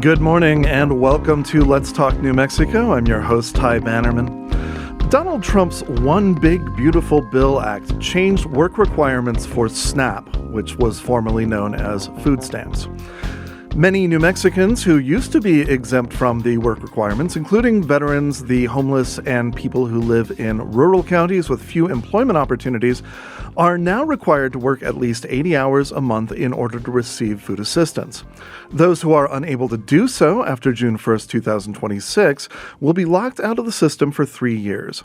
Good morning and welcome to Let's Talk New Mexico. I'm your host, Ty Bannerman. Donald Trump's One Big Beautiful Bill Act changed work requirements for SNAP, which was formerly known as food stamps. Many New Mexicans who used to be exempt from the work requirements, including veterans, the homeless, and people who live in rural counties with few employment opportunities, are now required to work at least 80 hours a month in order to receive food assistance. Those who are unable to do so after June 1st, 2026, will be locked out of the system for 3 years.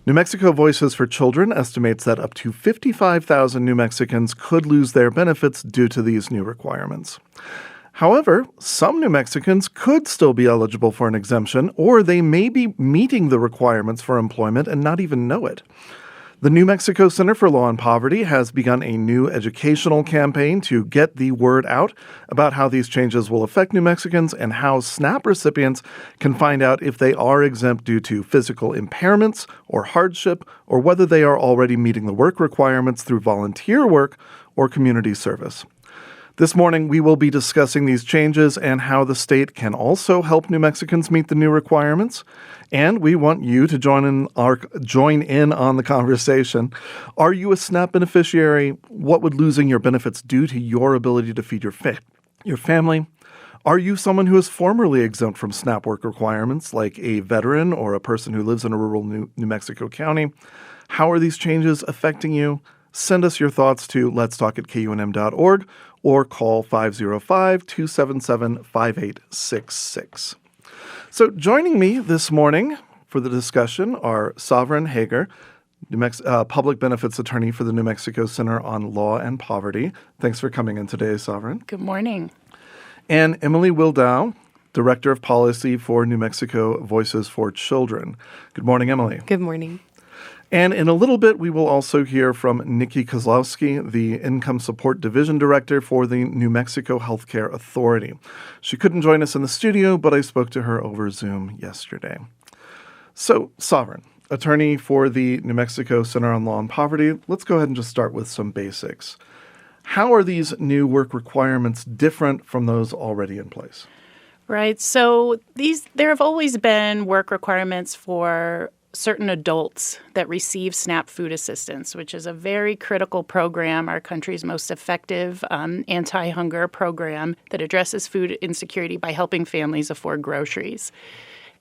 New Mexico Voices for Children estimates that up to 55,000 New Mexicans could lose their benefits due to these new requirements. However, some New Mexicans could still be eligible for an exemption, or they may be meeting the requirements for employment and not even know it. The New Mexico Center for Law and Poverty has begun a new educational campaign to get the word out about how these changes will affect New Mexicans and how SNAP recipients can find out if they are exempt due to physical impairments or hardship, or whether they are already meeting the work requirements through volunteer work or community service. This morning, we will be discussing these changes and how the state can also help New Mexicans meet the new requirements. And we want you to join in on the conversation. Are you a SNAP beneficiary? What would losing your benefits do to your ability to feed your family? Are you someone who is formerly exempt from SNAP work requirements, like a veteran or a person who lives in a rural New Mexico county? How are these changes affecting you? Send us your thoughts to letstalk@kunm.org or call 505-277-5866. So joining me this morning for the discussion are Sovereign Hager, public benefits attorney for the New Mexico Center on Law and Poverty. Thanks for coming in today, Sovereign. Good morning. And Emily Wildow, Director of Policy for New Mexico Voices for Children. Good morning, Emily. Good morning. And in a little bit, we will also hear from Nikki Kozlowski, the Income Support Division Director for the New Mexico Healthcare Authority. She couldn't join us in the studio, but I spoke to her over Zoom yesterday. So, Sovereign, attorney for the New Mexico Center on Law and Poverty, let's go ahead and just start with some basics. How are these new work requirements different from those already in place? Right. So there have always been work requirements for certain adults that receive SNAP food assistance, which is a very critical program, our country's most effective anti-hunger program that addresses food insecurity by helping families afford groceries.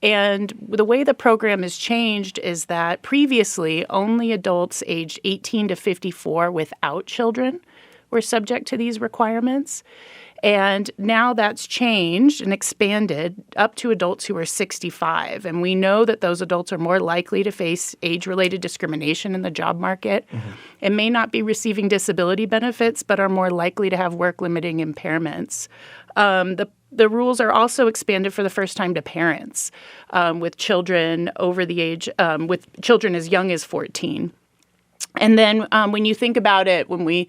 And the way the program has changed is that previously only adults aged 18 to 54 without children were subject to these requirements. And now that's changed and expanded up to adults who are 65. And we know that those adults are more likely to face age-related discrimination in the job market and may not be receiving disability benefits, but are more likely to have work-limiting impairments. The rules are also expanded for the first time to parents with children over the age, with children as young as 14. And then when you think about it, when we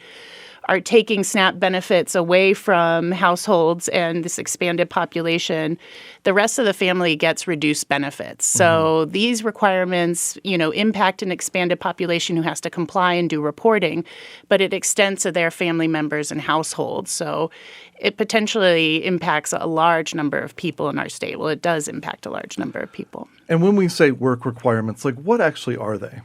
are taking SNAP benefits away from households and this expanded population, the rest of the family gets reduced benefits. So these requirements, impact an expanded population who has to comply and do reporting, but it extends to their family members and households. So it potentially impacts a large number of people in our state. Well, it does impact a large number of people. And when we say work requirements, what actually are they?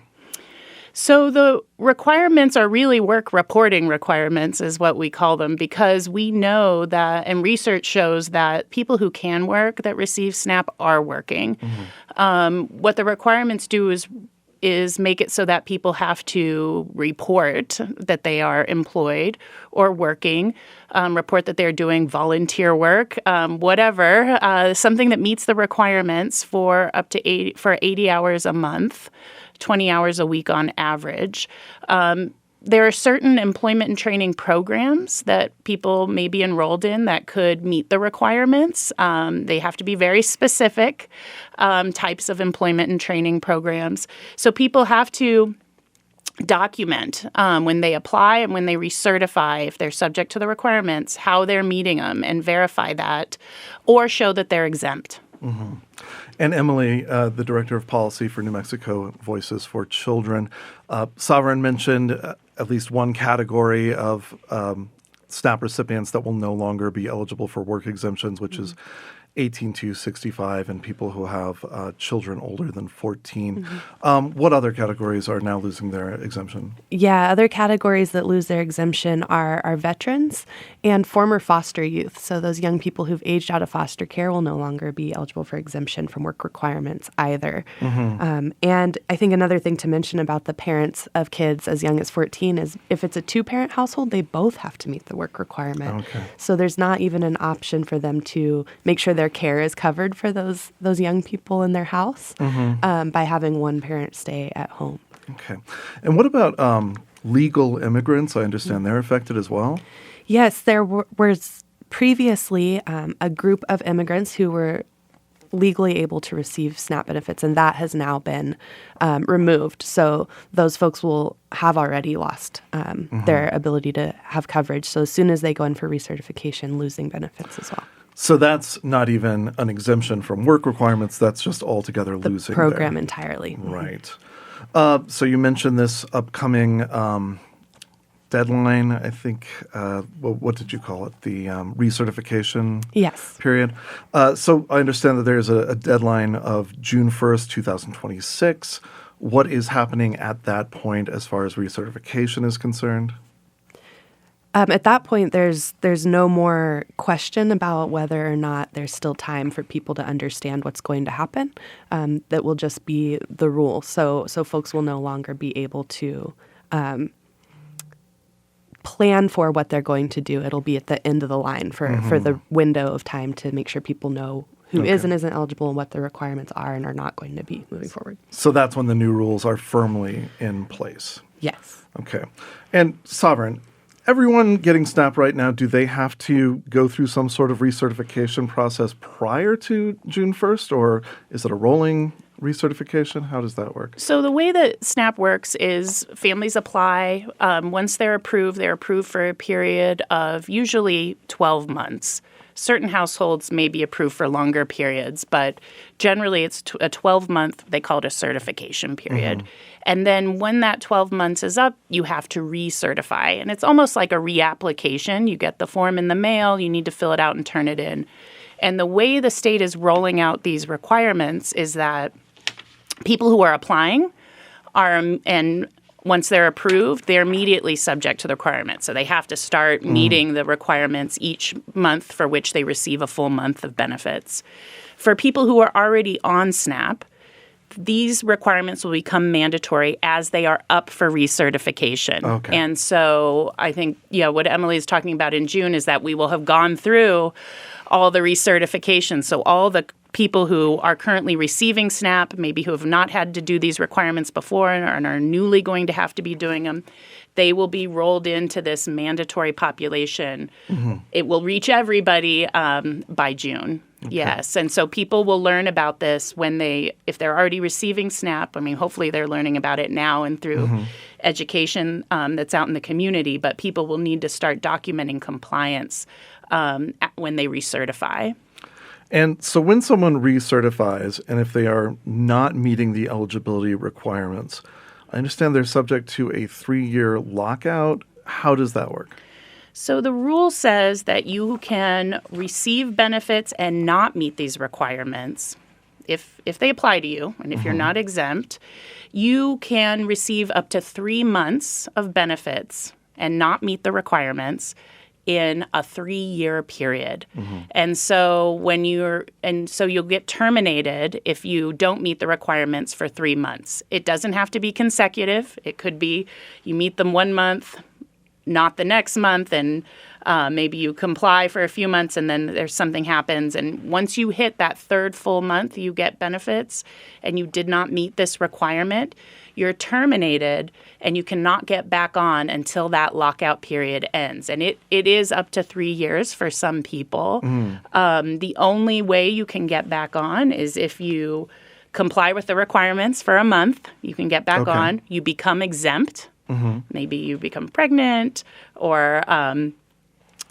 So the requirements are really work reporting requirements is what we call them, because we know that, and research shows that people who can work that receive SNAP are working. What the requirements do is make it so that people have to report that they are employed or working, report that they're doing volunteer work, whatever, something that meets the requirements for up to 80 hours a month. 20 hours a week on average. There are certain employment and training programs that people may be enrolled in that could meet the requirements. They have to be very specific types of employment and training programs. So people have to document when they apply and when they recertify, if they're subject to the requirements, how they're meeting them and verify that, or show that they're exempt. And Emily, the Director of Policy for New Mexico Voices for Children, Sovereign mentioned at least one category of SNAP recipients that will no longer be eligible for work exemptions, which is 18 to 65 and people who have children older than 14. What other categories are now losing their exemption? Yeah, other categories that lose their exemption are veterans and former foster youth. So those young people who've aged out of foster care will no longer be eligible for exemption from work requirements either. And I think another thing to mention about the parents of kids as young as 14 is if it's a two-parent household, they both have to meet the work requirement. So there's not even an option for them to make sure their care is covered for those young people in their house by having one parent stay at home. Okay. And what about legal immigrants? I understand they're affected as well? Yes, there was previously a group of immigrants who were legally able to receive SNAP benefits, and that has now been removed. So those folks will have already lost their ability to have coverage. So as soon as they go in for recertification, losing benefits as well. So that's not even an exemption from work requirements. That's just altogether losing the program there. entirely. Right. So you mentioned this upcoming deadline, I think. What did you call it? The recertification period. So I understand that there's a deadline of June 1st, 2026. What is happening at that point as far as recertification is concerned? At that point, there's no more question about whether or not there's still time for people to understand what's going to happen. That will just be the rule. So folks will no longer be able to plan for what they're going to do. It'll be at the end of the line for the window of time to make sure people know who is and isn't eligible and what the requirements are and are not going to be moving forward. So that's when the new rules are firmly in place. Yes. Okay. And Sovereign, everyone getting SNAP right now, do they have to go through some sort of recertification process prior to June 1st, or is it a rolling recertification? How does that work? So the way that SNAP works is families apply. Once they're approved for a period of usually 12 months. Certain households may be approved for longer periods, but generally it's a 12-month, they call it a certification period. And then when that 12 months is up, you have to recertify. And it's almost like a reapplication. You get the form in the mail, you need to fill it out and turn it in. And the way the state is rolling out these requirements is that people who are applying and once they're approved, they're immediately subject to the requirements. So they have to start meeting the requirements each month for which they receive a full month of benefits. For people who are already on SNAP, these requirements will become mandatory as they are up for recertification. Okay. And so I think, what Emily is talking about in June is that we will have gone through all the recertification. So all the people who are currently receiving SNAP, maybe who have not had to do these requirements before and are newly going to have to be doing them, they will be rolled into this mandatory population. It will reach everybody by June. Okay. Yes. And so people will learn about this if they're already receiving SNAP. I mean, hopefully they're learning about it now and through education that's out in the community, but people will need to start documenting compliance when they recertify. And so when someone recertifies, and if they are not meeting the eligibility requirements, I understand they're subject to a 3-year lockout. How does that work? So the rule says that you can receive benefits and not meet these requirements. If they apply to you, and if you're not exempt, you can receive up to 3 months of benefits and not meet the requirements in a 3-year period. And so you'll get terminated if you don't meet the requirements for 3 months. It doesn't have to be consecutive. It could be you meet them 1 month, not the next month, and maybe you comply for a few months and then there's something happens. And once you hit that third full month, you get benefits and you did not meet this requirement, you're terminated and you cannot get back on until that lockout period ends. And it is up to 3 years for some people. The only way you can get back on is if you comply with the requirements for a month. You can get back on. You become exempt. Maybe you become pregnant or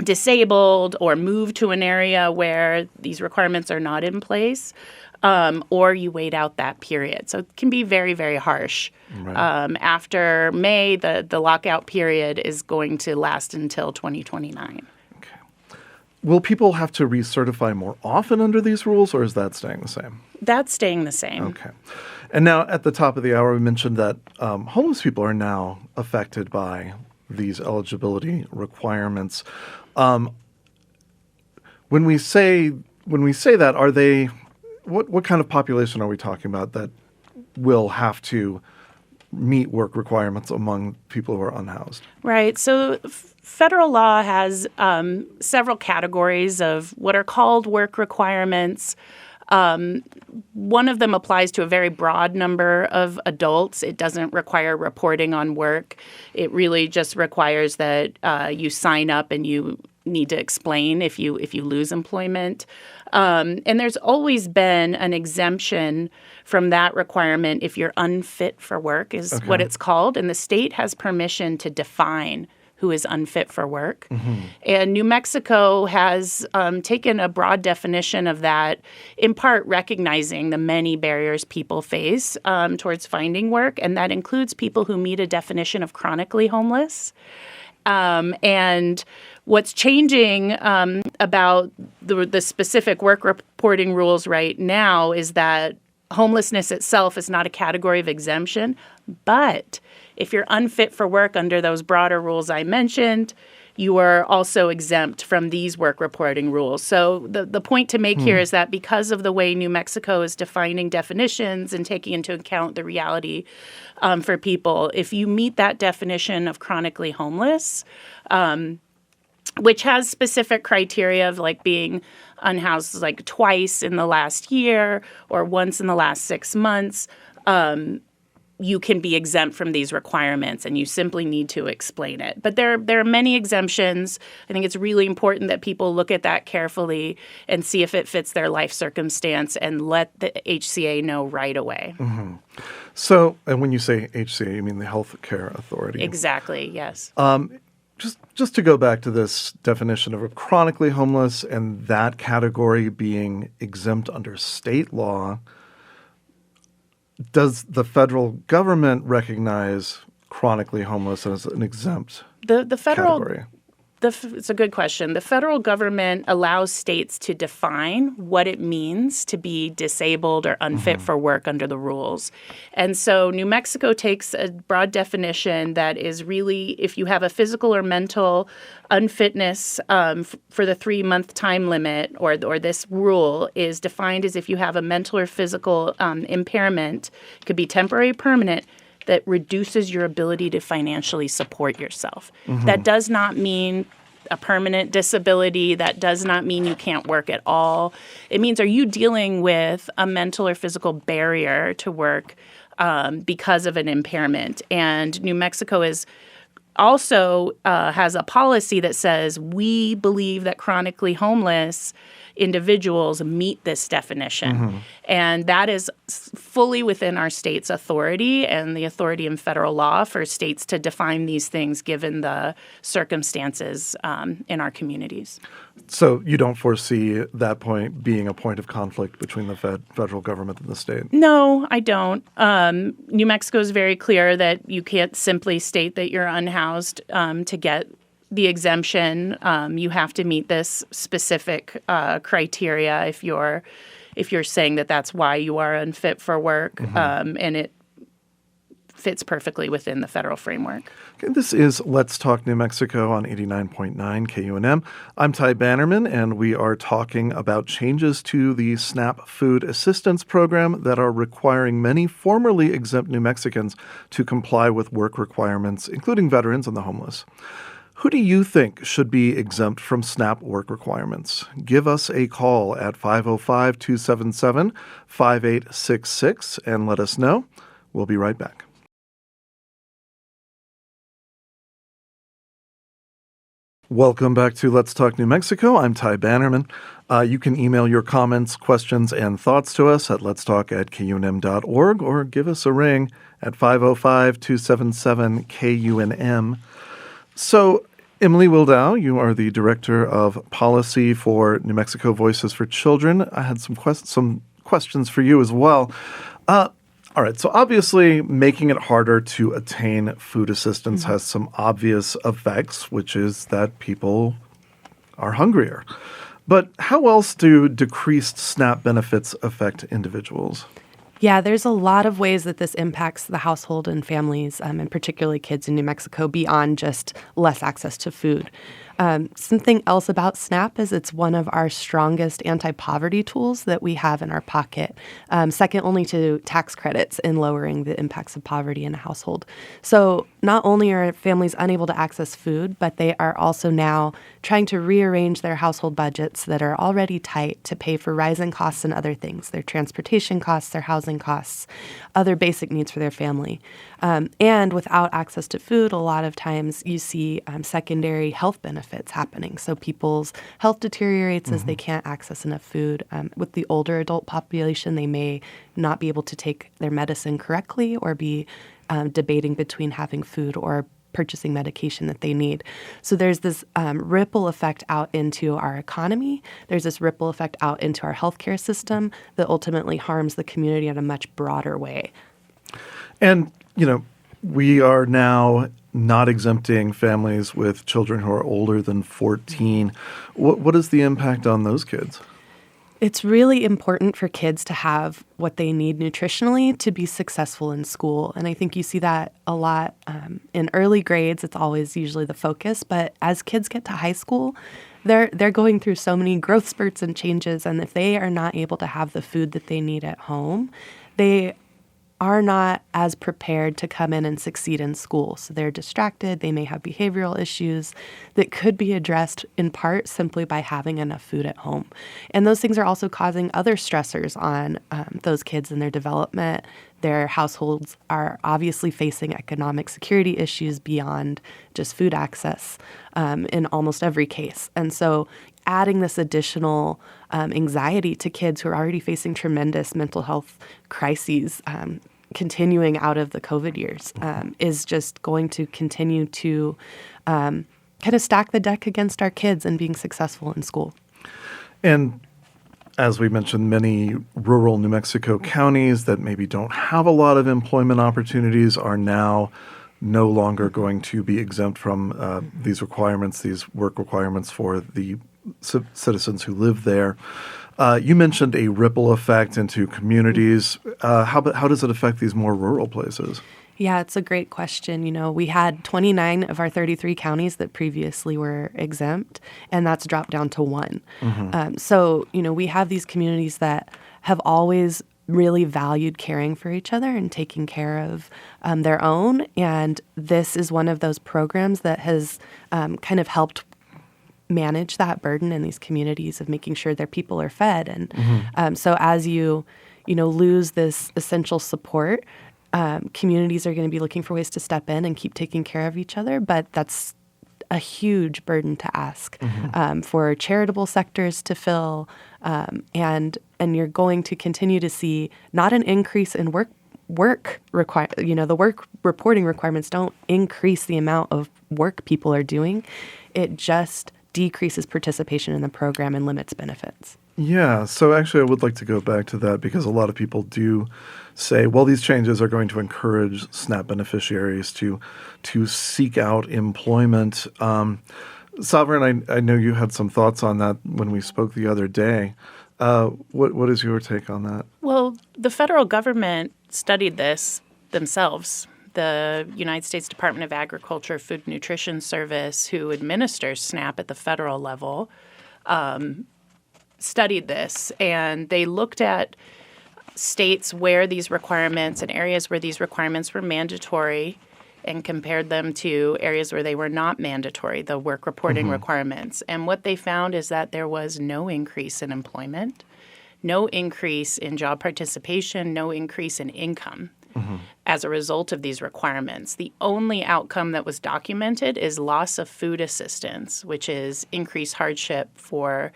disabled or move to an area where these requirements are not in place. Or you wait out that period. So it can be very, very harsh. Right. After May, the lockout period is going to last until 2029. Okay. will people have to recertify more often under these rules, or is that staying the same? That's staying the same. Okay. And now at the top of the hour, we mentioned that homeless people are now affected by these eligibility requirements. When we say that, are they what kind of population are we talking about that will have to meet work requirements among people who are unhoused? Right. So federal law has several categories of what are called work requirements. One of them applies to a very broad number of adults. It doesn't require reporting on work. It really just requires that you sign up and you need to explain if you lose employment. And there's always been an exemption from that requirement if you're unfit for work is what it's called. And the state has permission to define who is unfit for work. And New Mexico has taken a broad definition of that, in part recognizing the many barriers people face towards finding work. And that includes people who meet a definition of chronically homeless. And what's changing about the specific work reporting rules right now is that homelessness itself is not a category of exemption, but if you're unfit for work under those broader rules I mentioned, you are also exempt from these work reporting rules. So the point to make here is that because of the way New Mexico is defining definitions and taking into account the reality for people, if you meet that definition of chronically homeless, which has specific criteria of like being unhoused like twice in the last year or once in the last 6 months, you can be exempt from these requirements, and you simply need to explain it. But there are many exemptions. I think it's really important that people look at that carefully and see if it fits their life circumstance and let the HCA know right away. So, and when you say HCA, you mean the Health Care Authority. Exactly, yes. Just to go back to this definition of chronically homeless and that category being exempt under state law, does the federal government recognize chronically homeless as an exempt The federal category? It's a good question. The federal government allows states to define what it means to be disabled or unfit for work under the rules. And so New Mexico takes a broad definition that is really if you have a physical or mental unfitness for the 3-month time limit, or this rule is defined as if you have a mental or physical impairment, it could be temporary or permanent, that reduces your ability to financially support yourself. That does not mean a permanent disability. That does not mean you can't work at all. It means, are you dealing with a mental or physical barrier to work because of an impairment? And New Mexico is also has a policy that says we believe that chronically homeless individuals meet this definition. And that is fully within our state's authority and the authority in federal law for states to define these things given the circumstances in our communities. So you don't foresee that point being a point of conflict between the federal government and the state? No, I don't. New Mexico is very clear that you can't simply state that you're unhoused to get the exemption. You have to meet this specific criteria if you're saying that that's why you are unfit for work, and it fits perfectly within the federal framework. Okay, this is Let's Talk New Mexico on 89.9 KUNM. I'm Ty Bannerman, and we are talking about changes to the SNAP Food Assistance Program that are requiring many formerly exempt New Mexicans to comply with work requirements, including veterans and the homeless. Who do you think should be exempt from SNAP work requirements? Give us a call at 505-277-5866 and let us know. We'll be right back. Welcome back to Let's Talk New Mexico. I'm Ty Bannerman. You can email your comments, questions, and thoughts to us at letstalk@kunm.org or give us a ring at 505-277-KUNM. So, Emily Wildow, you are the Director of Policy for New Mexico Voices for Children. I had some questions for you as well. All right, so obviously making it harder to attain food assistance has some obvious effects, which is that people are hungrier. But how else do decreased SNAP benefits affect individuals? Yeah, there's a lot of ways that this impacts the household and families, and particularly kids in New Mexico, beyond just less access to food. Something else about SNAP is it's one of our strongest anti-poverty tools that we have in our pocket, second only to tax credits in lowering the impacts of poverty in a household. So not only are families unable to access food, but they are also now trying to rearrange their household budgets that are already tight to pay for rising costs and other things, their transportation costs, their housing costs, other basic needs for their family. And without access to food, a lot of times you see secondary health benefits happening. So people's health deteriorates as they can't access enough food. With the older adult population, they may not be able to take their medicine correctly or be debating between having food or purchasing medication that they need. So there's this ripple effect out into our economy. There's this ripple effect out into our healthcare system that ultimately harms the community in a much broader way. And, we are now not exempting families with children who are older than 14. What is the impact on those kids? It's really important for kids to have what they need nutritionally to be successful in school. And I think you see that a lot in early grades. It's always usually the focus. But as kids get to high school, they're going through so many growth spurts and changes. And if they are not able to have the food that they need at home, they are not as prepared to come in and succeed in school. So they're distracted. They may have behavioral issues that could be addressed in part simply by having enough food at home. And those things are also causing other stressors on those kids and their development. Their households are obviously facing economic security issues beyond just food access in almost every case. And so adding this additional anxiety to kids who are already facing tremendous mental health crises continuing out of the COVID years is just going to continue to kind of stack the deck against our kids and being successful in school. And as we mentioned, many rural New Mexico counties that maybe don't have a lot of employment opportunities are now no longer going to be exempt from these requirements, these work requirements for the citizens who live there. You mentioned a ripple effect into communities. How does it affect these more rural places? Yeah, it's a great question. We had 29 of our 33 counties that previously were exempt, and that's dropped down to 1. So, we have these communities that have always really valued caring for each other and taking care of their own. And this is one of those programs that has kind of helped manage that burden in these communities of making sure their people are fed. And so as you lose this essential support, communities are going to be looking for ways to step in and keep taking care of each other. But that's a huge burden to ask for charitable sectors to fill. And you're going to continue to see not an increase in the work reporting requirements don't increase the amount of work people are doing. It just decreases participation in the program and limits benefits. Yeah, so actually I would like to go back to that because a lot of people do say, well, these changes are going to encourage SNAP beneficiaries to seek out employment. Sovereign, I know you had some thoughts on that when we spoke the other day. What is your take on that? Well, the federal government studied this themselves. The United States Department of Agriculture Food and Nutrition Service, who administers SNAP at the federal level, studied this, and they looked at states where these requirements and areas where these requirements were mandatory and compared them to areas where they were not mandatory, the work reporting requirements. And what they found is that there was no increase in employment, no increase in job participation, no increase in income as a result of these requirements. The only outcome that was documented is loss of food assistance, which is increased hardship for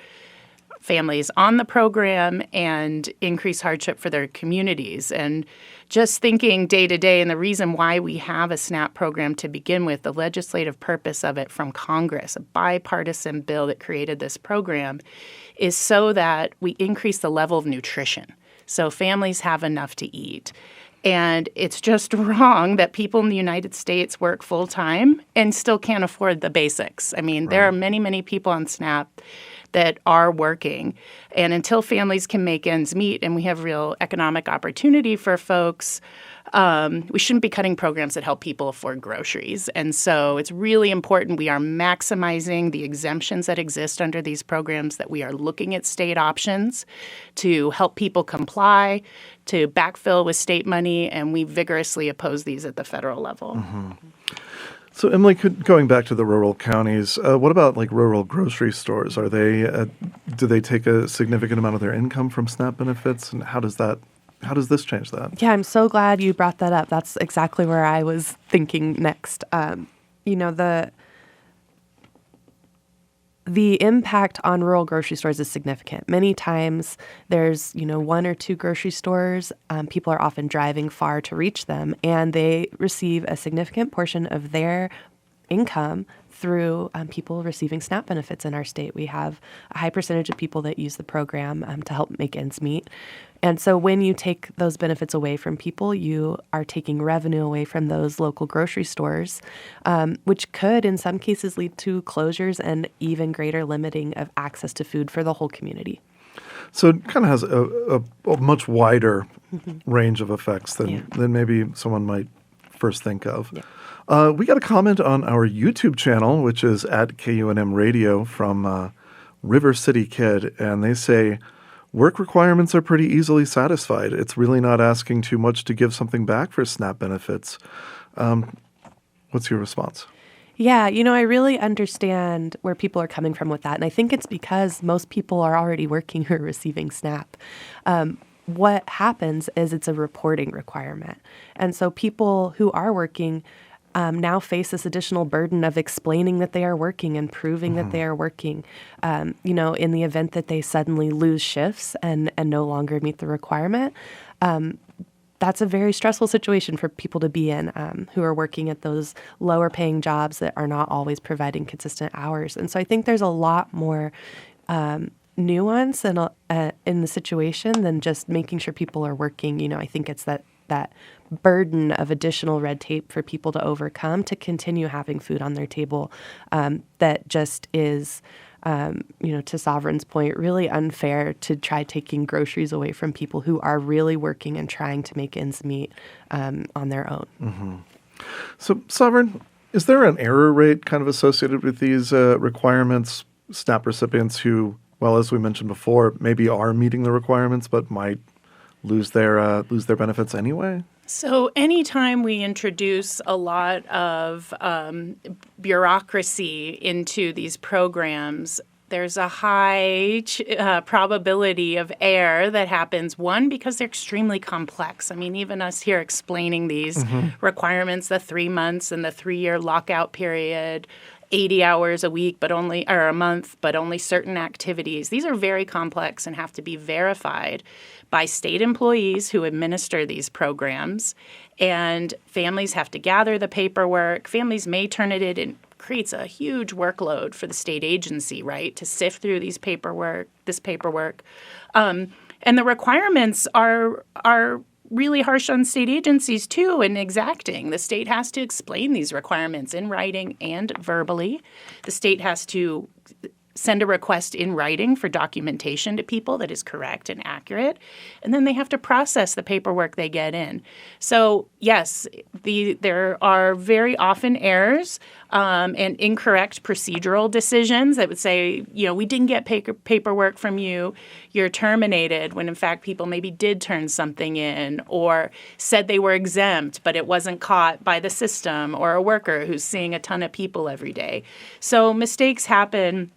families on the program and increased hardship for their communities. And just thinking day to day, and the reason why we have a SNAP program to begin with, the legislative purpose of it from Congress, a bipartisan bill that created this program, is so that we increase the level of nutrition, so families have enough to eat. And it's just wrong that people in the United States work full time and still can't afford the basics. I mean, there are many, many people on SNAP that are working. And until families can make ends meet and we have real economic opportunity for folks, we shouldn't be cutting programs that help people afford groceries. And so it's really important we are maximizing the exemptions that exist under these programs, that we are looking at state options to help people comply, to backfill with state money, and we vigorously oppose these at the federal level. So, Emily, going back to the rural counties, what about like rural grocery stores? Are they do they take a significant amount of their income from SNAP benefits, and how does this change that? Yeah, I'm so glad you brought that up. That's exactly where I was thinking next. The impact on rural grocery stores is significant. Many times there's, one or two grocery stores. People are often driving far to reach them, and they receive a significant portion of their income through people receiving SNAP benefits in our state. We have a high percentage of people that use the program to help make ends meet. And so when you take those benefits away from people, you are taking revenue away from those local grocery stores, which could in some cases lead to closures and even greater limiting of access to food for the whole community. So it kind of has a much wider range of effects than maybe someone might first think of. Yeah. We got a comment on our YouTube channel, which is at KUNM Radio, from River City Kid, and they say, work requirements are pretty easily satisfied. It's really not asking too much to give something back for SNAP benefits. What's your response? Yeah, I really understand where people are coming from with that. And I think it's because most people are already working or receiving SNAP. What happens is it's a reporting requirement. And so people who are working now face this additional burden of explaining that they are working and proving that they are working. In the event that they suddenly lose shifts and no longer meet the requirement, that's a very stressful situation for people to be in who are working at those lower paying jobs that are not always providing consistent hours. And so I think there's a lot more nuance in the situation than just making sure people are working. I think it's that burden of additional red tape for people to overcome to continue having food on their table that just is, to Sovereign's point, really unfair to try taking groceries away from people who are really working and trying to make ends meet on their own. Mm-hmm. So, Sovereign, is there an error rate kind of associated with these requirements? SNAP recipients who, well, as we mentioned before, maybe are meeting the requirements but might lose their benefits anyway? So anytime we introduce a lot of bureaucracy into these programs, there's a high probability of error that happens, one, because they're extremely complex. I mean, even us here explaining these requirements, the 3 months and the 3-year lockout period, 80 hours a week, or a month, but only certain activities. These are very complex and have to be verified by state employees who administer these programs. And families have to gather the paperwork. Families may turn it in. It creates a huge workload for the state agency, right, to sift through this paperwork. And the requirements are really harsh on state agencies, too, and exacting. The state has to explain these requirements in writing and verbally. The state has to send a request in writing for documentation to people that is correct and accurate, and then they have to process the paperwork they get in. So, yes, there are very often errors and incorrect procedural decisions that would say, we didn't get paperwork from you, you're terminated, when in fact people maybe did turn something in or said they were exempt, but it wasn't caught by the system or a worker who's seeing a ton of people every day. So mistakes happen.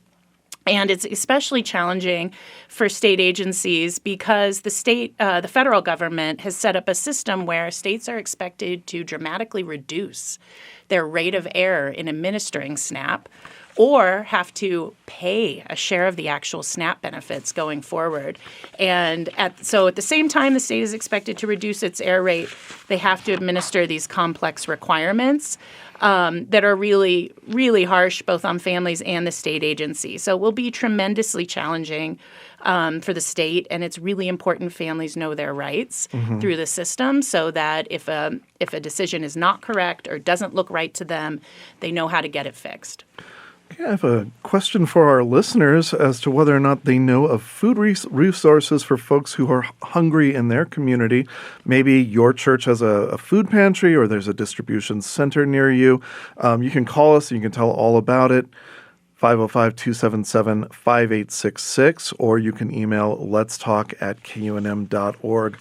And it's especially challenging for state agencies because the federal government has set up a system where states are expected to dramatically reduce their rate of error in administering SNAP, or have to pay a share of the actual SNAP benefits going forward. And so at the same time the state is expected to reduce its error rate, they have to administer these complex requirements that are really, really harsh both on families and the state agency. So it will be tremendously challenging for the state, and it's really important families know their rights through the system so that if a decision is not correct or doesn't look right to them, they know how to get it fixed. Okay, I have a question for our listeners as to whether or not they know of food resources for folks who are hungry in their community. Maybe your church has a food pantry or there's a distribution center near you. You can call us and you can tell all about it. 505-277-5866, or you can email letstalk@kunm.org.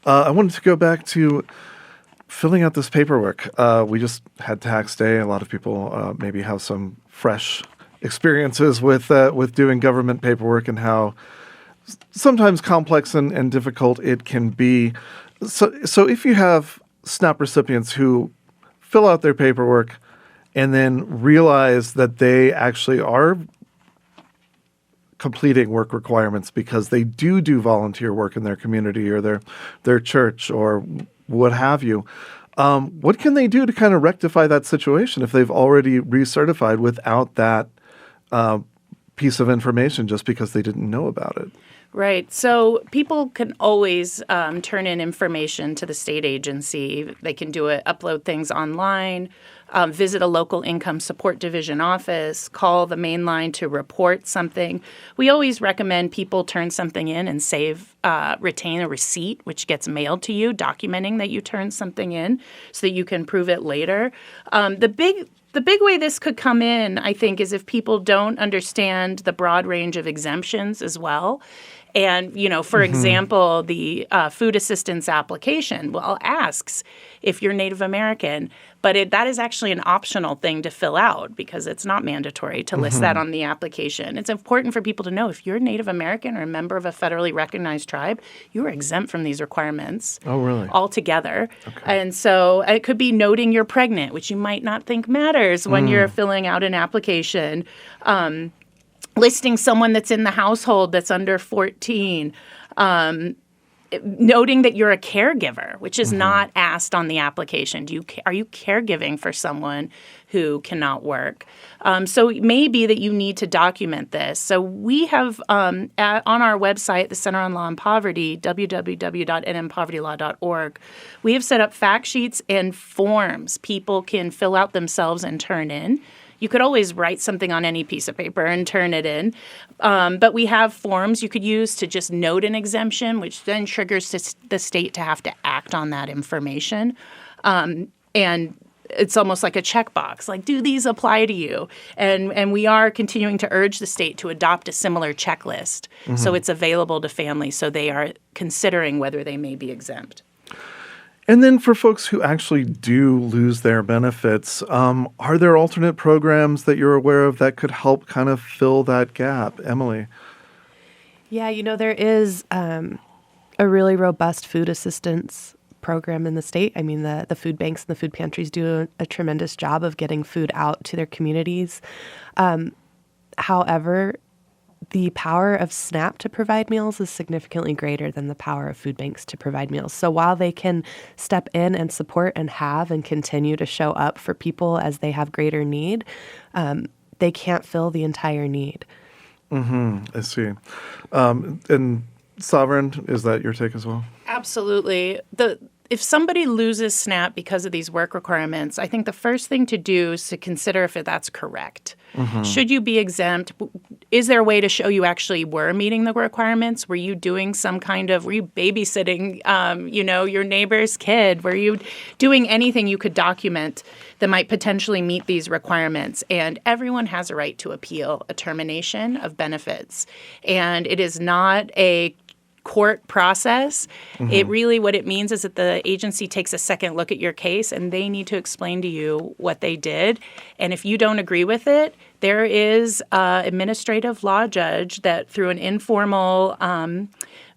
I wanted to go back to filling out this paperwork. We just had tax day. A lot of people maybe have some fresh experiences with doing government paperwork and how sometimes complex and difficult it can be. So if you have SNAP recipients who fill out their paperwork and then realize that they actually are completing work requirements because they do volunteer work in their community or their church or what have you, what can they do to kind of rectify that situation if they've already recertified without that piece of information just because they didn't know about it? Right. So people can always turn in information to the state agency. They can upload things online, visit a local income support division office, call the main line to report something. We always recommend people turn something in and retain a receipt, which gets mailed to you, documenting that you turned something in so that you can prove it later. The big way this could come in, I think, is if people don't understand the broad range of exemptions as well. And, for example, the food assistance application, asks if you're Native American, but that is actually an optional thing to fill out because it's not mandatory to list that on the application. It's important for people to know if you're Native American or a member of a federally recognized tribe, you are exempt from these requirements. Oh, really? Altogether. Okay. And so it could be noting you're pregnant, which you might not think matters when you're filling out an application. Listing someone that's in the household that's under 14, noting that you're a caregiver, which is not asked on the application. Are you caregiving for someone who cannot work? So it may be that you need to document this. So we have on our website, the Center on Law and Poverty, www.nmpovertylaw.org, we have set up fact sheets and forms people can fill out themselves and turn in. You could always write something on any piece of paper and turn it in. But we have forms you could use to just note an exemption, which then triggers the state to have to act on that information. And it's almost like a checkbox, like, do these apply to you? And we are continuing to urge the state to adopt a similar checklist so it's available to families so they are considering whether they may be exempt. And then for folks who actually do lose their benefits, are there alternate programs that you're aware of that could help kind of fill that gap? Emily? Yeah, there is a really robust food assistance program in the state. I mean, the food banks and the food pantries do a tremendous job of getting food out to their communities. However, the power of SNAP to provide meals is significantly greater than the power of food banks to provide meals. So while they can step in and support and continue to show up for people as they have greater need, they can't fill the entire need. I see. And Sovereign, is that your take as well? Absolutely. If somebody loses SNAP because of these work requirements, I think the first thing to do is to consider if that's correct. Should you be exempt? Is there a way to show you actually were meeting the requirements? Were you doing were you babysitting, your neighbor's kid? Were you doing anything you could document that might potentially meet these requirements? And everyone has a right to appeal a termination of benefits. And it is not a court process. It really, what it means is that the agency takes a second look at your case and they need to explain to you what they did. And if you don't agree with it, there is an administrative law judge that through an informal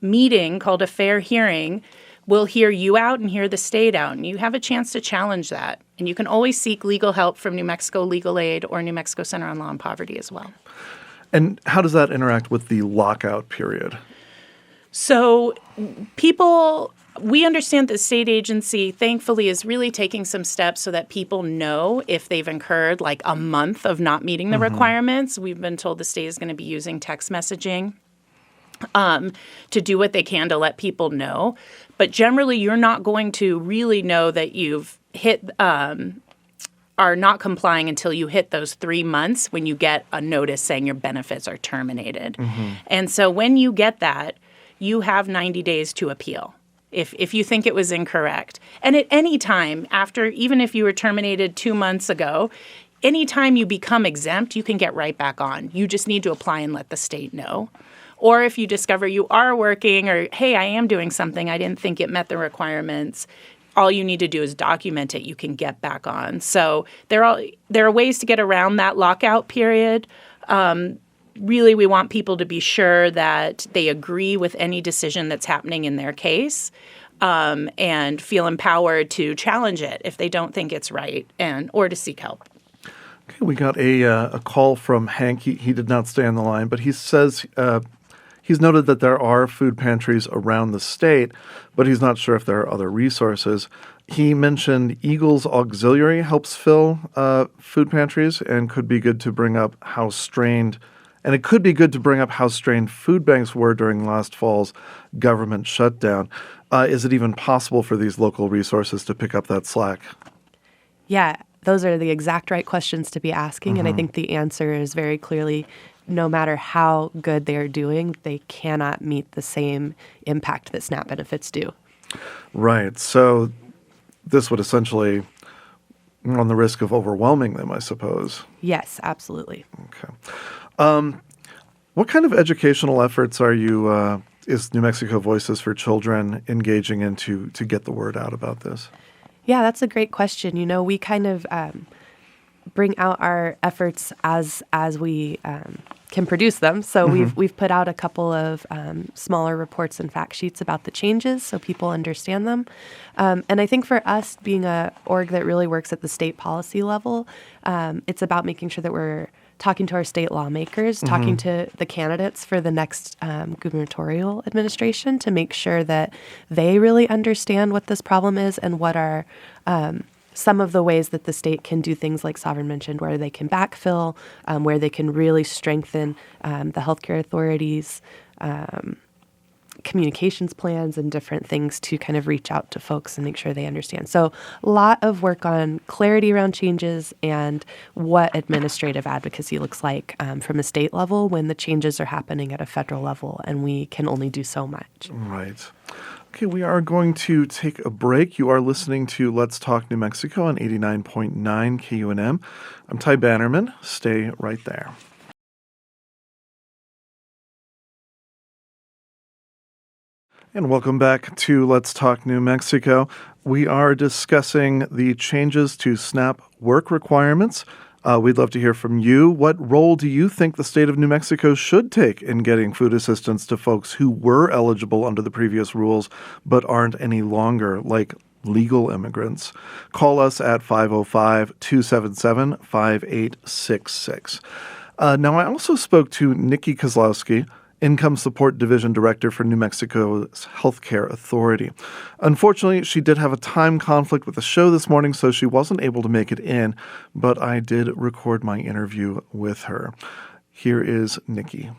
meeting called a fair hearing we'll hear you out and hear the state out, and you have a chance to challenge that. And you can always seek legal help from New Mexico Legal Aid or New Mexico Center on Law and Poverty as well. And how does that interact with the lockout period? So we understand the state agency, thankfully, is really taking some steps so that people know if they've incurred like a month of not meeting the requirements. We've been told the state is going to be using text messaging to do what they can to let people know. But generally, you're not going to really know that you've hit are not complying until you hit those 3 months when you get a notice saying your benefits are terminated. And so when you get that, you have 90 days to appeal if you think it was incorrect. And at any time after, even if you were terminated 2 months ago, anytime you become exempt, you can get right back on. You just need to apply and let the state know. Or if you discover you are working or, hey, I am doing something, I didn't think it met the requirements, all you need to do is document it. You can get back on. So there are ways to get around that lockout period. Really, we want people to be sure that they agree with any decision that's happening in their case and feel empowered to challenge it if they don't think it's right or to seek help. Okay, we got a call from Hank. He did not stay on the line, but he says he's noted that there are food pantries around the state, but he's not sure if there are other resources. He mentioned Eagles Auxiliary helps fill food pantries and could be good to bring up how strained food banks were during last fall's government shutdown. Is it even possible for these local resources to pick up that slack? Yeah, those are the exact right questions to be asking. And I think the answer is very clearly, no matter how good they are doing, they cannot meet the same impact that SNAP benefits do. Right. So this would essentially run the risk of overwhelming them, I suppose. Yes, absolutely. Okay. What kind of educational efforts is New Mexico Voices for Children engaging in to get the word out about this? Yeah, that's a great question. You know, we kind of bring out our efforts as we can produce them. So we've put out a couple of smaller reports and fact sheets about the changes so people understand them. And I think for us, being a org that really works at the state policy level, it's about making sure that we're talking to our state lawmakers, talking to the candidates for the next gubernatorial administration to make sure that they really understand what this problem is and what are some of the ways that the state can do things like Sovereign mentioned, where they can backfill, where they can really strengthen the healthcare authorities' communications plans and different things to kind of reach out to folks and make sure they understand. So a lot of work on clarity around changes and what administrative advocacy looks like from a state level when the changes are happening at a federal level, and we can only do so much. Right. Okay, we are going to take a break. You are listening to Let's Talk New Mexico on 89.9 KUNM. I'm Ty Bannerman. Stay right there. And welcome back to Let's Talk New Mexico. We are discussing the changes to SNAP work requirements. We'd love to hear from you. What role do you think the state of New Mexico should take in getting food assistance to folks who were eligible under the previous rules but aren't any longer, like legal immigrants? Call us at 505-277-5866. Now, I also spoke to Nikki Kozlowski, Income Support Division Director for New Mexico's Healthcare Authority. Unfortunately, she did have a time conflict with the show this morning, so she wasn't able to make it in, but I did record my interview with her. Here is Nikki.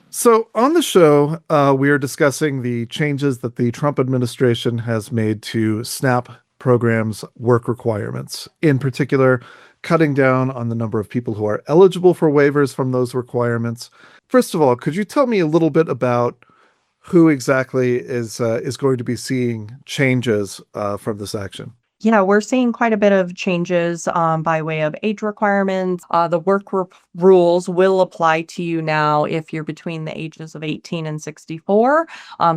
So on the show, we are discussing the changes that the Trump administration has made to SNAP programs' work requirements. In particular, cutting down on the number of people who are eligible for waivers from those requirements. First of all, could you tell me a little bit about who exactly is going to be seeing changes from this action? Yeah, we're seeing quite a bit of changes by way of age requirements. The rules will apply to you now if you're between the ages of 18 and 64.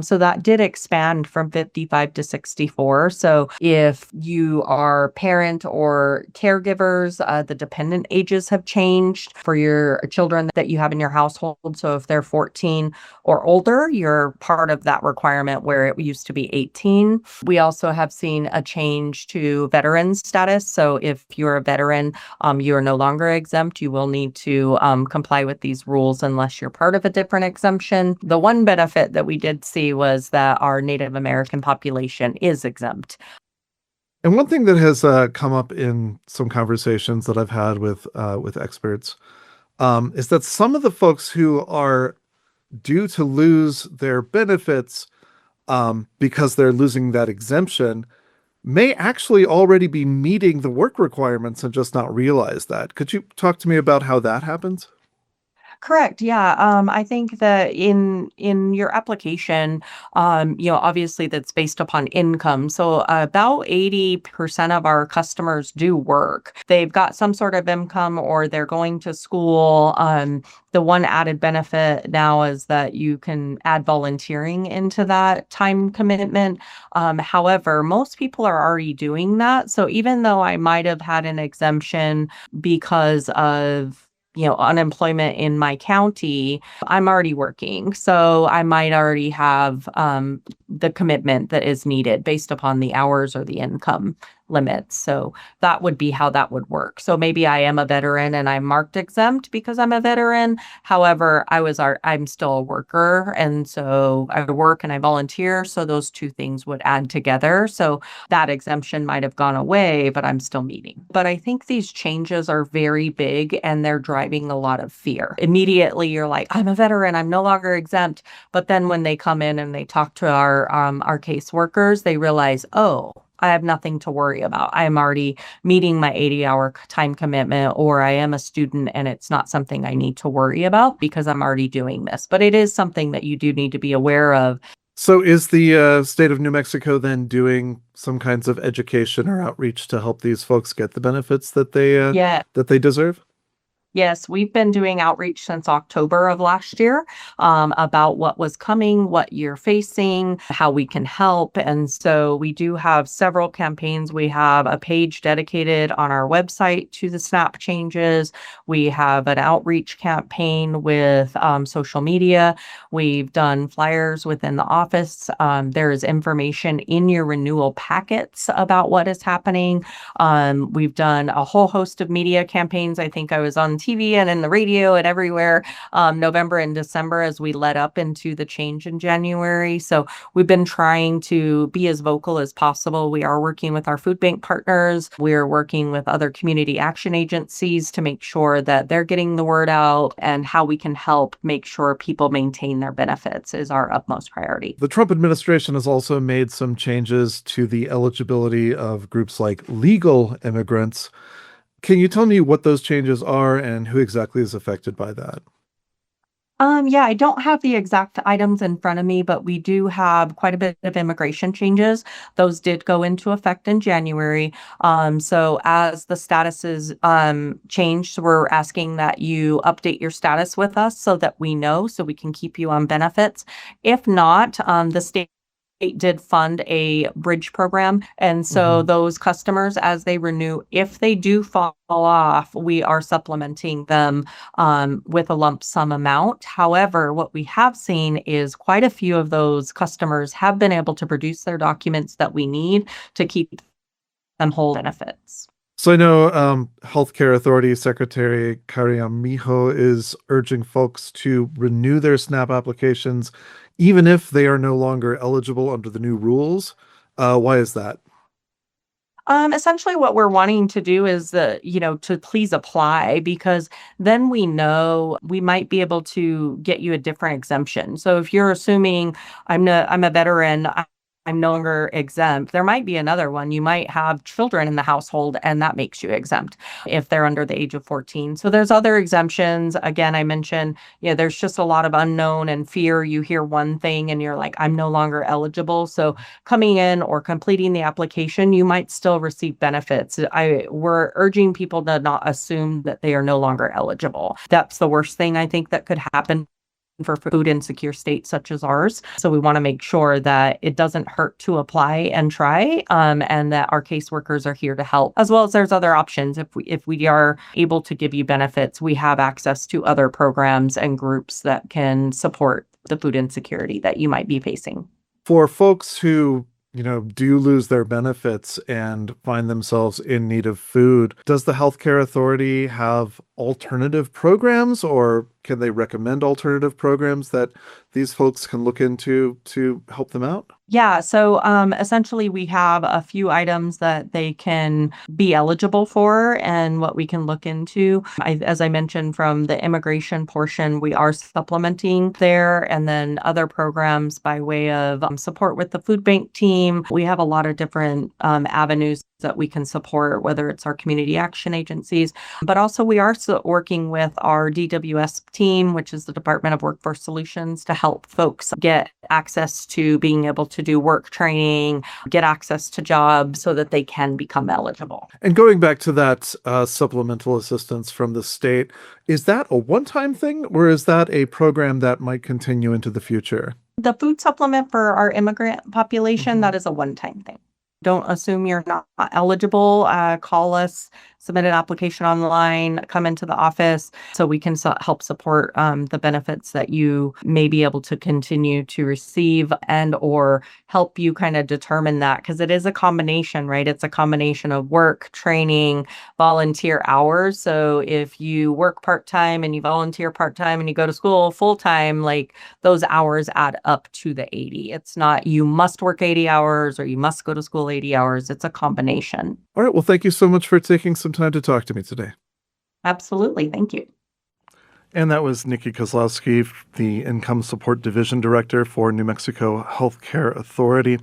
So that did expand from 55 to 64. So if you are parent or caregivers, the dependent ages have changed for your children that you have in your household. So if they're 14 or older, you're part of that requirement where it used to be 18. We also have seen a change to veteran status. So if you're a veteran, you are no longer exempt. You will need to comply with these rules unless you're part of a different exemption. The one benefit that we did see was that our Native American population is exempt. And one thing that has come up in some conversations that I've had with experts is that some of the folks who are due to lose their benefits because they're losing that exemption may actually already be meeting the work requirements and just not realize that. Could you talk to me about how that happens? Correct. Yeah. I think that in your application, obviously that's based upon income. So about 80% of our customers do work. They've got some sort of income or they're going to school. The one added benefit now is that you can add volunteering into that time commitment. However, most people are already doing that. So even though I might have had an exemption because of unemployment in my county, I'm already working. So I might already have the commitment that is needed based upon the hours or the income limits. So that would be how that would work. So maybe I am a veteran and I'm marked exempt because I'm a veteran. However, I'm still a worker. And so I work and I volunteer. So those two things would add together. So that exemption might have gone away, but I'm still meeting. But I think these changes are very big and they're driving a lot of fear. Immediately you're like, I'm a veteran, I'm no longer exempt. But then when they come in and they talk to our caseworkers, they realize, oh, I have nothing to worry about. I am already meeting my 80-hour time commitment, or I am a student and it's not something I need to worry about because I'm already doing this. But it is something that you do need to be aware of. So is the state of New Mexico then doing some kinds of education or outreach to help these folks get the benefits that they deserve? Yes, we've been doing outreach since October of last year about what was coming, what you're facing, how we can help. And so we do have several campaigns. We have a page dedicated on our website to the SNAP changes. We have an outreach campaign with social media. We've done flyers within the office. There is information in your renewal packets about what is happening. We've done a whole host of media campaigns. I think I was on TV and in the radio and everywhere, November and December as we led up into the change in January. So we've been trying to be as vocal as possible. We are working with our food bank partners. We're working with other community action agencies to make sure that they're getting the word out, and how we can help make sure people maintain their benefits is our utmost priority. The Trump administration has also made some changes to the eligibility of groups like legal immigrants. Can you tell me what those changes are and who exactly is affected by that? Yeah, I don't have the exact items in front of me, but we do have quite a bit of immigration changes. Those did go into effect in January. So as the statuses changed, we're asking that you update your status with us so that we know, so we can keep you on benefits. If not, the state did fund a bridge program. And so those customers, as they renew, if they do fall off, we are supplementing them with a lump sum amount. However, what we have seen is quite a few of those customers have been able to produce their documents that we need to keep them whole benefits. So I know Healthcare Authority Secretary Carriamijo is urging folks to renew their SNAP applications even if they are no longer eligible under the new rules. Why is that? Essentially what we're wanting to do is, to please apply, because then we know we might be able to get you a different exemption. So if you're assuming I'm a veteran, I'm no longer exempt. There might be another one. You might have children in the household, and that makes you exempt if they're under the age of 14. So there's other exemptions. Again, I mentioned, there's just a lot of unknown and fear. You hear one thing and you're like, I'm no longer eligible. So coming in or completing the application, you might still receive benefits. We're urging people to not assume that they are no longer eligible. That's the worst thing I think that could happen for food insecure states such as ours. So we want to make sure that it doesn't hurt to apply and try, and that our caseworkers are here to help, as well as there's other options. If we are able to give you benefits, we have access to other programs and groups that can support the food insecurity that you might be facing. For folks who do lose their benefits and find themselves in need of food, does the healthcare authority have alternative programs, or can they recommend alternative programs that these folks can look into to help them out? Yeah, so essentially we have a few items that they can be eligible for and what we can look into. As I mentioned, from the immigration portion, we are supplementing there, and then other programs by way of support with the food bank team. We have a lot of different avenues that we can support, whether it's our community action agencies, but also we are working with our DWS team, which is the Department of Workforce Solutions, to help folks get access to being able to do work training, get access to jobs so that they can become eligible. And going back to that supplemental assistance from the state, is that a one-time thing, or is that a program that might continue into the future? The food supplement for our immigrant population, that is a one-time thing. Don't assume you're not eligible. Call us, submit an application online, come into the office so we can help support the benefits that you may be able to continue to receive, and or help you kind of determine that, because it is a combination, right? It's a combination of work, training, volunteer hours. So if you work part-time and you volunteer part-time and you go to school full-time, like those hours add up to the 80. It's not you must work 80 hours or you must go to school 80 hours. It's a combination. All right. Well, thank you so much for taking some time to talk to me today. Absolutely. Thank you. And that was Nikki Kozlowski, the Income Support Division Director for New Mexico Healthcare Authority.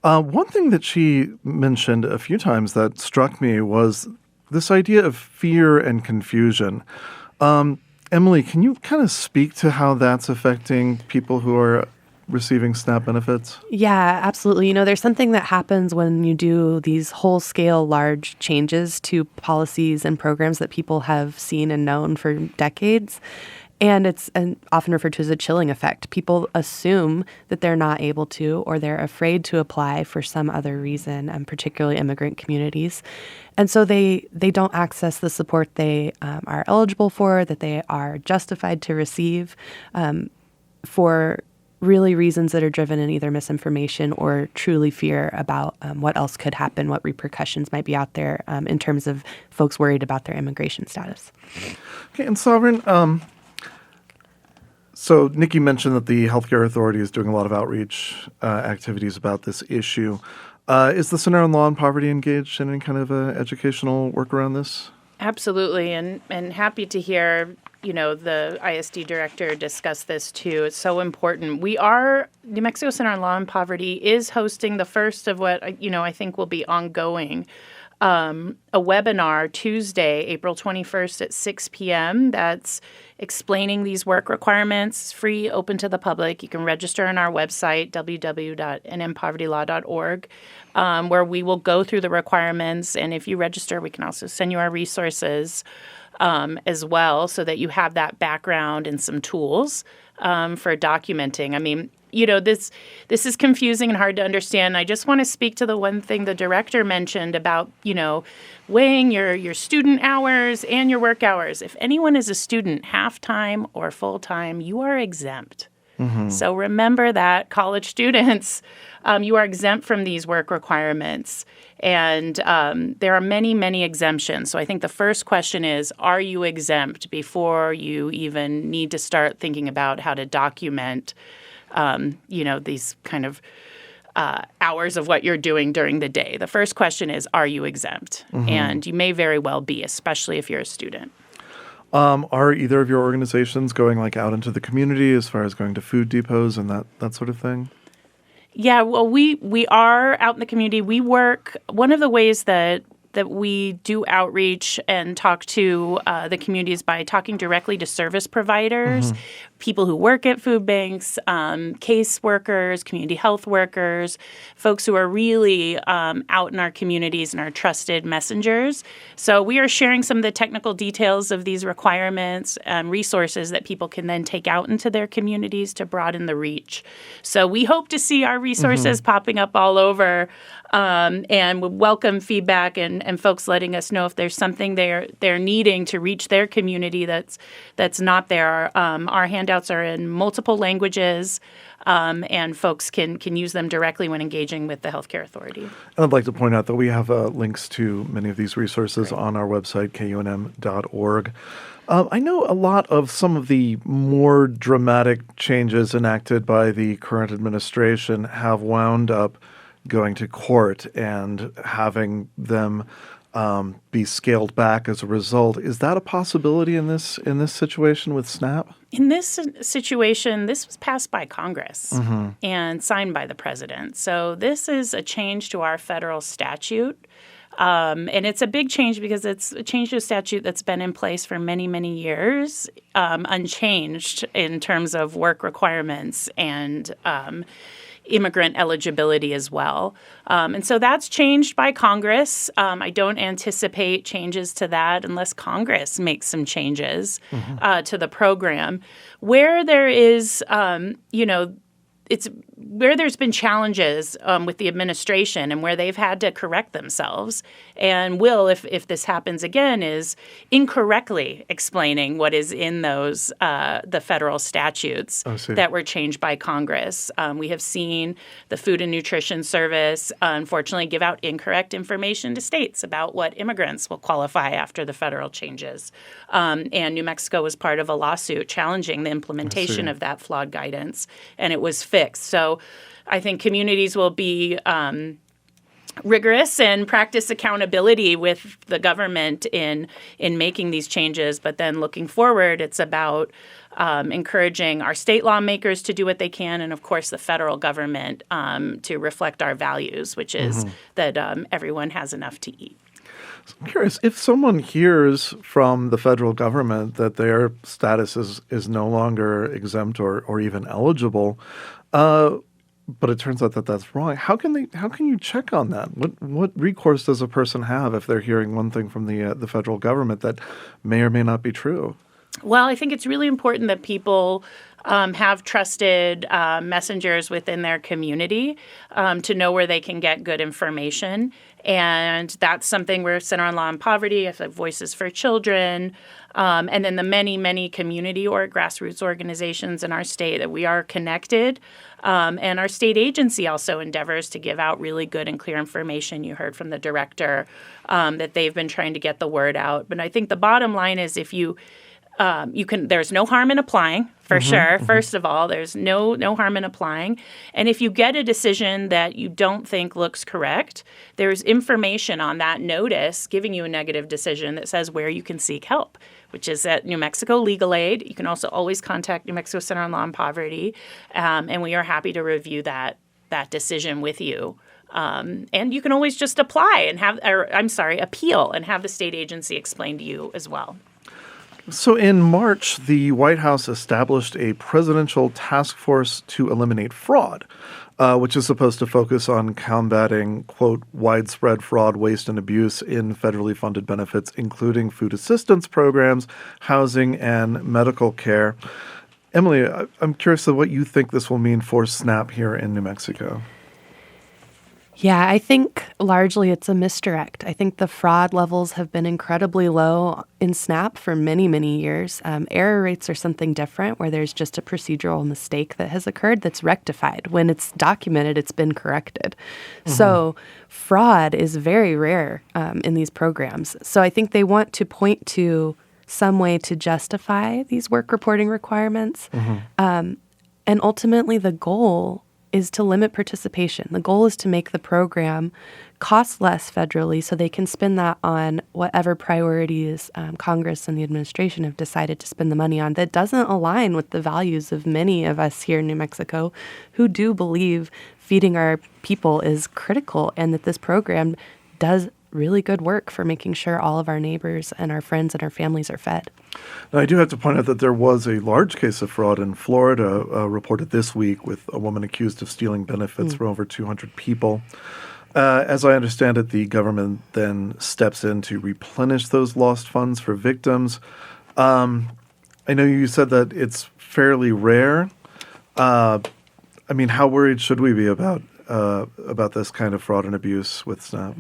One thing that she mentioned a few times that struck me was this idea of fear and confusion. Emily, can you kind of speak to how that's affecting people who are receiving SNAP benefits? Yeah, absolutely. There's something that happens when you do these whole-scale large changes to policies and programs that people have seen and known for decades. And it's often referred to as a chilling effect. People assume that they're not able to, or they're afraid to apply for some other reason, particularly immigrant communities. And so they don't access the support they are eligible for, that they are justified to receive, for really reasons that are driven in either misinformation or truly fear about what else could happen, what repercussions might be out there in terms of folks worried about their immigration status. Okay, and Sovereign, so Nikki mentioned that the Healthcare Authority is doing a lot of outreach activities about this issue. Is the Center on Law and Poverty engaged in any kind of educational work around this? Absolutely, and happy to hear the ISD director discuss this too. It's so important. New Mexico Center on Law and Poverty is hosting the first of what I think will be ongoing, a webinar Tuesday, April 21st at 6 p.m. That's explaining these work requirements. It's free, open to the public. You can register on our website, www.nmpovertylaw.org, where we will go through the requirements. And if you register, we can also send you our resources as well, so that you have that background and some tools for documenting. I mean, this is confusing and hard to understand. I just want to speak to the one thing the director mentioned about, weighing your student hours and your work hours. If anyone is a student half-time or full-time, you are exempt. Mm-hmm. So remember that, college students, you are exempt from these work requirements. And there are many, many exemptions. So I think the first question is, are you exempt, before you even need to start thinking about how to document, these kind of hours of what you're doing during the day. The first question is, are you exempt? Mm-hmm. And you may very well be, especially if you're a student. Are either of your organizations going out into the community as far as going to food depots and that sort of thing? Yeah, well, we are out in the community. We work. One of the ways that we do outreach and talk to the communities by talking directly to service providers, people who work at food banks, case workers, community health workers, folks who are really out in our communities and are trusted messengers. So we are sharing some of the technical details of these requirements and resources that people can then take out into their communities to broaden the reach. So we hope to see our resources popping up all over, and we welcome feedback and folks letting us know if there's something they're needing to reach their community that's not there. Our handouts are in multiple languages, and folks can use them directly when engaging with the healthcare authority. And I'd like to point out that we have links to many of these resources on our website, kunm.org. I know a lot of some of the more dramatic changes enacted by the current administration have wound up going to court and having them be scaled back as a result. Is that a possibility in this situation with SNAP? In this situation, this was passed by Congress and signed by the president. So this is a change to our federal statute. And it's a big change because it's a change to a statute that's been in place for many, many years, unchanged in terms of work requirements and immigrant eligibility as well. And so that's changed by Congress. I don't anticipate changes to that unless Congress makes some changes to the program. Where there is, it's where there's been challenges with the administration and where they've had to correct themselves and will, if this happens again, is incorrectly explaining what is in those the federal statutes that were changed by Congress. We have seen the Food and Nutrition Service, unfortunately, give out incorrect information to states about what immigrants will qualify after the federal changes. And New Mexico was part of a lawsuit challenging the implementation of that flawed guidance, and it was fixed. So I think communities will be rigorous and practice accountability with the government in making these changes. But then looking forward, it's about encouraging our state lawmakers to do what they can, and of course the federal government to reflect our values, which is that everyone has enough to eat. So I'm curious, if someone hears from the federal government that their status is no longer exempt or even eligible, but it turns out that that's wrong, how can you check on that? What recourse does a person have if they're hearing one thing from the federal government that may or may not be true? Well, I think it's really important that people have trusted messengers within their community to know where they can get good information. And that's something we're Center on Law and Poverty, Voices for Children, and then the many, many community or grassroots organizations in our state that we are connected. And our state agency also endeavors to give out really good and clear information. You heard from the director that they've been trying to get the word out. But I think the bottom line is if you can. There's no harm in applying, for sure. First of all, there's no harm in applying. And if you get a decision that you don't think looks correct, there's information on that notice giving you a negative decision that says where you can seek help, which is at New Mexico Legal Aid. You can also always contact New Mexico Center on Law and Poverty, and we are happy to review that decision with you. And you can always just apply and appeal and have the state agency explain to you as well. So in March, the White House established a presidential task force to eliminate fraud, which is supposed to focus on combating, quote, widespread fraud, waste, and abuse in federally funded benefits, including food assistance programs, housing, and medical care. Emily, I'm curious of what you think this will mean for SNAP here in New Mexico. Yeah, I think largely it's a misdirect. I think the fraud levels have been incredibly low in SNAP for many, many years. Error rates are something different where there's just a procedural mistake that has occurred that's rectified. When it's documented, it's been corrected. So fraud is very rare in these programs. So I think they want to point to some way to justify these work reporting requirements. And ultimately the goal is to limit participation. The goal is to make the program cost less federally so they can spend that on whatever priorities Congress and the administration have decided to spend the money on that doesn't align with the values of many of us here in New Mexico who do believe feeding our people is critical, and that this program does really good work for making sure all of our neighbors and our friends and our families are fed. Now, I do have to point out that there was a large case of fraud in Florida reported this week with a woman accused of stealing benefits from over 200 people. As I understand it, the government then steps in to replenish those lost funds for victims. I know you said that it's fairly rare. I mean, how worried should we be about this kind of fraud and abuse with SNAP?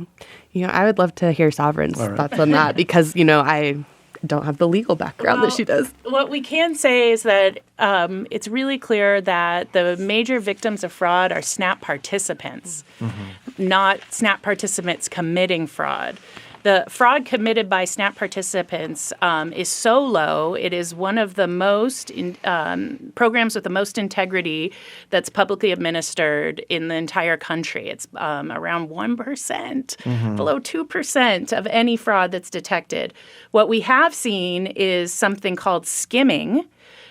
I would love to hear Sovereign's thoughts on that, because, I don't have the legal background that she does. What we can say is that it's really clear that the major victims of fraud are SNAP participants, not SNAP participants committing fraud. The fraud committed by SNAP participants is so low. It is one of the most programs with the most integrity that's publicly administered in the entire country. It's around 1%, below 2% of any fraud that's detected. What we have seen is something called skimming,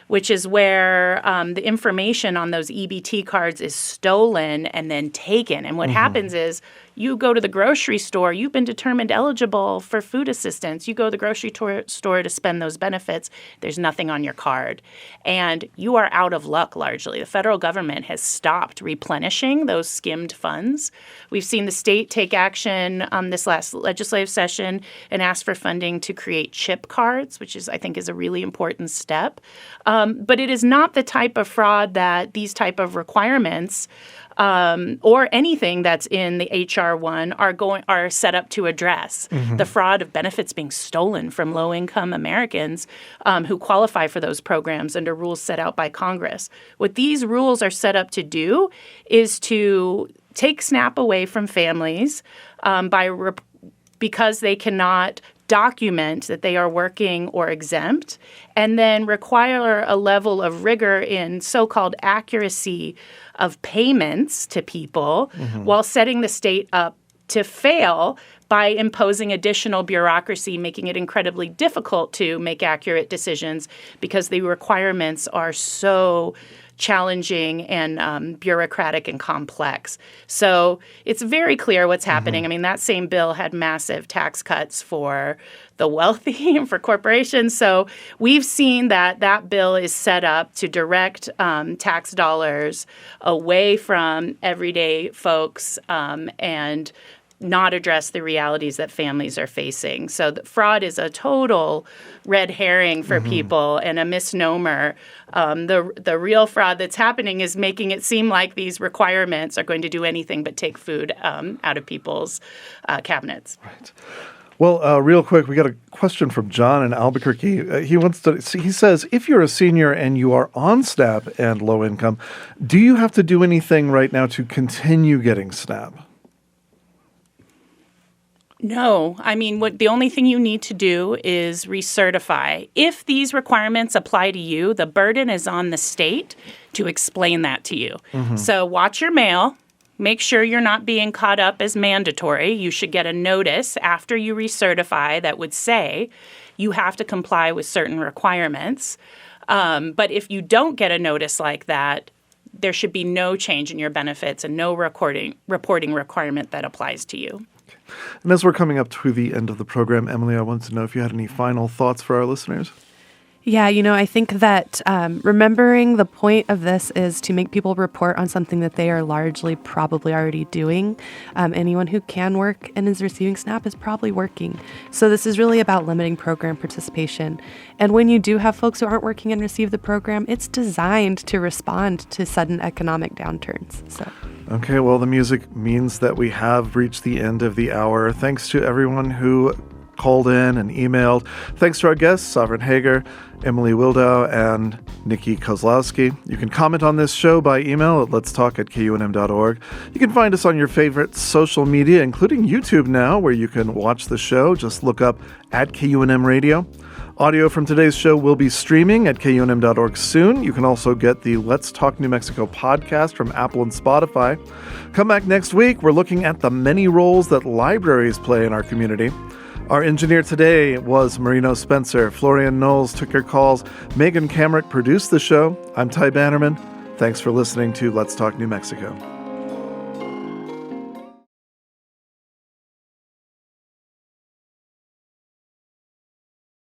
which is where the information on those EBT cards is stolen and then taken. And what happens is you go to the grocery store, you've been determined eligible for food assistance. You go to the grocery store to spend those benefits. There's nothing on your card. And you are out of luck, largely. The federal government has stopped replenishing those skimmed funds. We've seen the state take action this last legislative session and ask for funding to create chip cards, which I think is a really important step. But it is not the type of fraud that these type of requirements or anything that's in the H.R. 1 are set up to address. The fraud of benefits being stolen from low-income Americans who qualify for those programs under rules set out by Congress. What these rules are set up to do is to take SNAP away from families because they cannot document that they are working or exempt, and then require a level of rigor in so-called accuracy of payments to people while setting the state up to fail by imposing additional bureaucracy, making it incredibly difficult to make accurate decisions because the requirements are so challenging and bureaucratic and complex. So it's very clear what's happening. I mean, that same bill had massive tax cuts for the wealthy and for corporations. So we've seen that bill is set up to direct tax dollars away from everyday folks and not address the realities that families are facing. So the fraud is a total red herring for people and a misnomer. The real fraud that's happening is making it seem like these requirements are going to do anything but take food out of people's cabinets. Right. Well, real quick, we got a question from John in Albuquerque. He says, if you're a senior and you are on SNAP and low income, do you have to do anything right now to continue getting SNAP? No. I mean, the only thing you need to do is recertify. If these requirements apply to you, the burden is on the state to explain that to you. So watch your mail. Make sure you're not being caught up as mandatory. You should get a notice after you recertify that would say you have to comply with certain requirements. But if you don't get a notice like that, there should be no change in your benefits and no reporting requirement that applies to you. And as we're coming up to the end of the program, Emily, I wanted to know if you had any final thoughts for our listeners. Yeah, I think that remembering the point of this is to make people report on something that they are largely probably already doing. Anyone who can work and is receiving SNAP is probably working. So this is really about limiting program participation. And when you do have folks who aren't working and receive the program, it's designed to respond to sudden economic downturns. So. Okay, well, the music means that we have reached the end of the hour. Thanks to everyone who called in and emailed. Thanks to our guests, Sovereign Hager, Emily Wildow, and Nikki Kozlowski. You can comment on this show by email at letstalk@kunm.org. You can find us on your favorite social media, including YouTube now, where you can watch the show. Just look up at KUNM Radio. Audio from today's show will be streaming at kunm.org soon. You can also get the Let's Talk New Mexico podcast from Apple and Spotify. Come back next week. We're looking at the many roles that libraries play in our community. Our engineer today was Marino Spencer. Florian Knowles took your calls. Megan Kamrick produced the show. I'm Ty Bannerman. Thanks for listening to Let's Talk New Mexico.